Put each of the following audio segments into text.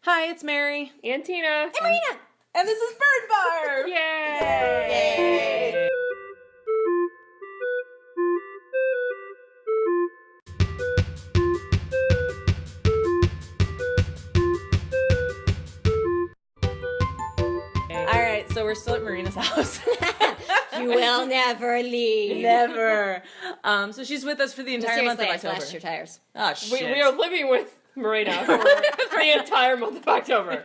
Hi, it's Mary. And Tina. And Maryna. And this is Bird Bar! Yay! Yay! Alright, so we're still at Maryna's house. You will never leave. Never. So she's with us for the entire month of Seriously, I October. slashed your tires. Oh, shit. We are living with Maryna for the entire month of October.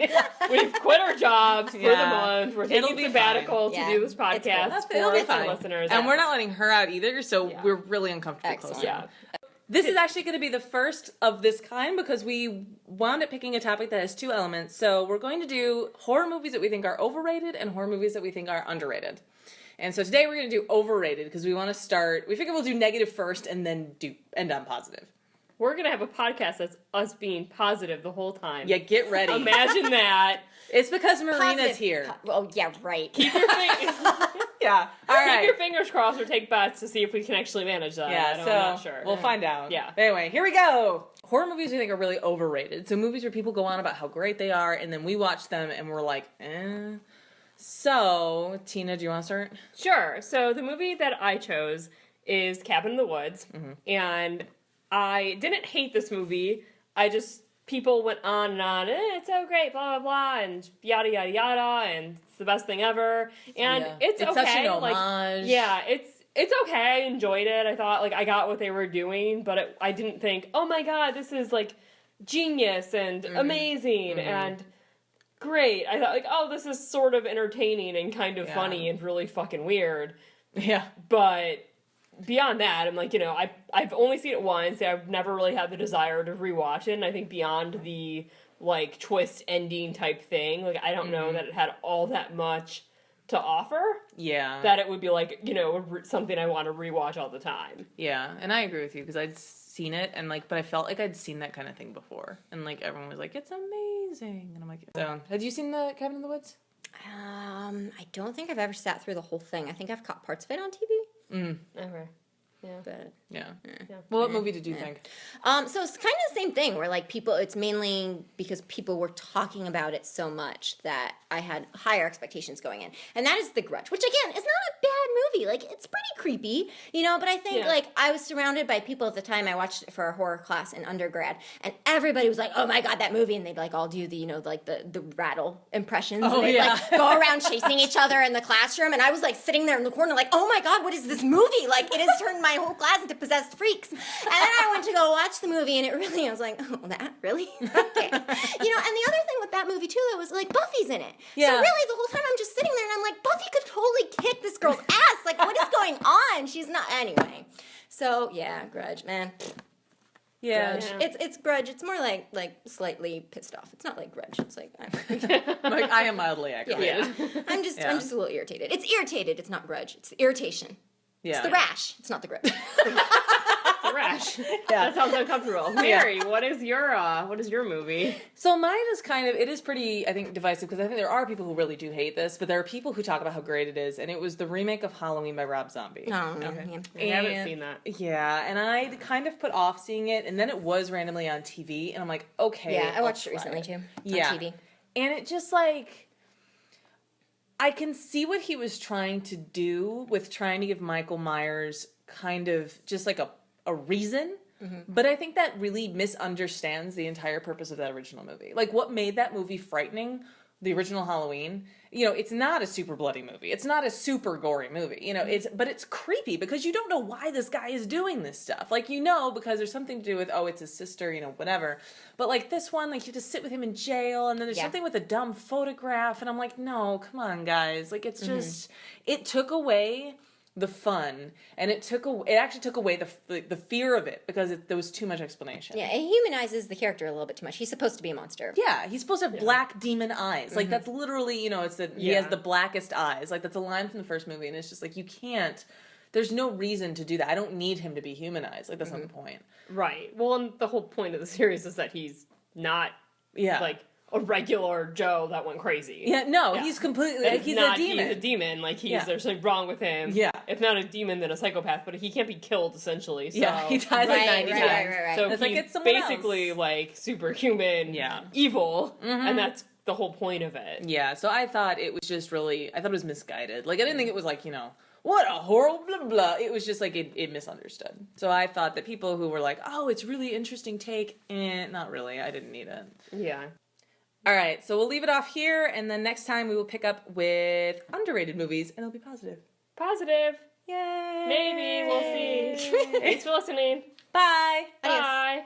We've quit our jobs for the month. We're It'll taking be sabbatical fine. to do this Yeah, it's podcast cool. for It'll be our fine. listeners. And we're not letting her out either, so Yeah. we're really uncomfortable Excellent. close. Yeah. This is actually going to be the first of this kind because we wound up picking a topic that has two elements. So we're going to do horror movies that we think are overrated and horror movies that we think are underrated. And so today we're going to do overrated because we want to start. We figure we'll do negative first and then end on positive. We're going to have a podcast that's us being positive the whole time. Yeah, get ready. Imagine that. It's because Maryna's Positive. here. Oh, yeah, right. Keep your, Yeah. All keep right. your fingers crossed or take bets to see if we can actually manage that. Yeah, I'm not sure. we'll find out. Yeah. Anyway, here we go. Horror movies we think are really overrated. So movies where people go on about how great they are, and then we watch them and we're like, eh. So, Tina, do you want to start? Sure. So the movie that I chose is Cabin in the Woods, and I didn't hate this movie. People went on and on, it's so great, blah, blah, blah, and yada, yada, yada, and it's the best thing ever. And Yeah. it's okay. such an like, homage. yeah, it's okay. I enjoyed it. I thought, I got what they were doing, but I didn't think, oh my god, this is, genius and amazing and great. I thought, oh, this is sort of entertaining and kind of funny and really fucking weird. Yeah. But beyond that, I'm I've only seen it once. I've never really had the desire to rewatch it. And I think beyond the twist ending type thing, I don't know that it had all that much to offer. Yeah. That it would be something I want to rewatch all the time. Yeah, and I agree with you because I'd seen it and but I felt like I'd seen that kind of thing before, and everyone was like, "It's amazing," and I'm like, "So, had you seen the Cabin in the Woods?" I don't think I've ever sat through the whole thing. I think I've caught parts of it on TV. Okay. Yeah. But Yeah. Well, what movie did you think? so it's kind of the same thing where it's mainly because people were talking about it so much that I had higher expectations going in. And that is The Grudge, which again is not a bad movie. It's pretty creepy, but I think I was surrounded by people at the time. I watched it for a horror class in undergrad, and everybody was like, "Oh my god, that movie." And they'd all do the the rattle impressions. Oh, and they'd yeah. go around chasing each other in the classroom, and I was sitting there in the corner "Oh my god, what is this movie?" It has turned my whole class into possessed freaks. And then I went to go watch the movie, and I was like, "Oh, that really?" Okay. And the other thing with that movie too, though, was Buffy's in it. Yeah. So really, the whole time I'm just sitting there, and I'm like, Buffy could totally kick this girl's ass. What is going on? She's not anyway. So yeah, Grudge, man. Yeah. Grudge. It's Grudge. It's more like slightly pissed off. It's not like Grudge. It's I am mildly aggravated. Yeah. I'm just a little irritated. It's irritated. It's not Grudge. It's the irritation. Yeah. It's the rash. It's not the Grudge. The rash. That sounds uncomfortable. Mary, what is your movie? So mine is it is pretty, I think, divisive because I think there are people who really do hate this, but there are people who talk about how great it is, and it was the remake of Halloween by Rob Zombie. Oh, Okay. I haven't seen that. Yeah, and I kind of put off seeing it, and then it was randomly on TV, and I'm like, okay. Yeah, I I'll watched it try recently too. Yeah. On TV. And it just I can see what he was trying to do with trying to give Michael Myers kind of just a reason. But I think that really misunderstands the entire purpose of that original movie. What made that movie frightening, the original Halloween, it's not a super bloody movie. It's not a super gory movie. But it's creepy because you don't know why this guy is doing this stuff. Because there's something to do with, it's his sister, whatever. But this one, you have to sit with him in jail, and then there's something with a dumb photograph, and I'm like, no, come on, guys. It's just, it took away the fun, and it actually took away the fear of it because there was too much explanation. Yeah, it humanizes the character a little bit too much. He's supposed to be a monster. Yeah, he's supposed to have black demon eyes. That's literally, he has the blackest eyes. That's a line from the first movie, and it's just you can't. There's no reason to do that. I don't need him to be humanized. That's not the point. Right. Well, and the whole point of the series is that he's not a regular Joe that went crazy. Yeah, no, he's completely, like, he's a demon. He's a demon. Like, there's something wrong with him. Yeah. If not a demon, then a psychopath, but he can't be killed, essentially. So. Yeah, he dies like 90 times. Right. So it's he's like, it's someone basically, else. like, superhuman evil, and that's the whole point of it. Yeah, so I thought it was just really, I thought it was misguided. Like, I didn't think it was like, what a horrible blah, blah. It was just like, it misunderstood. So I thought that people who were like, oh, it's really interesting take, not really, I didn't need it. Yeah. All right, so we'll leave it off here, and then next time we will pick up with underrated movies, and it'll be positive. Positive. Yay! Maybe. We'll see. Thanks for listening. Bye! Adios. Bye.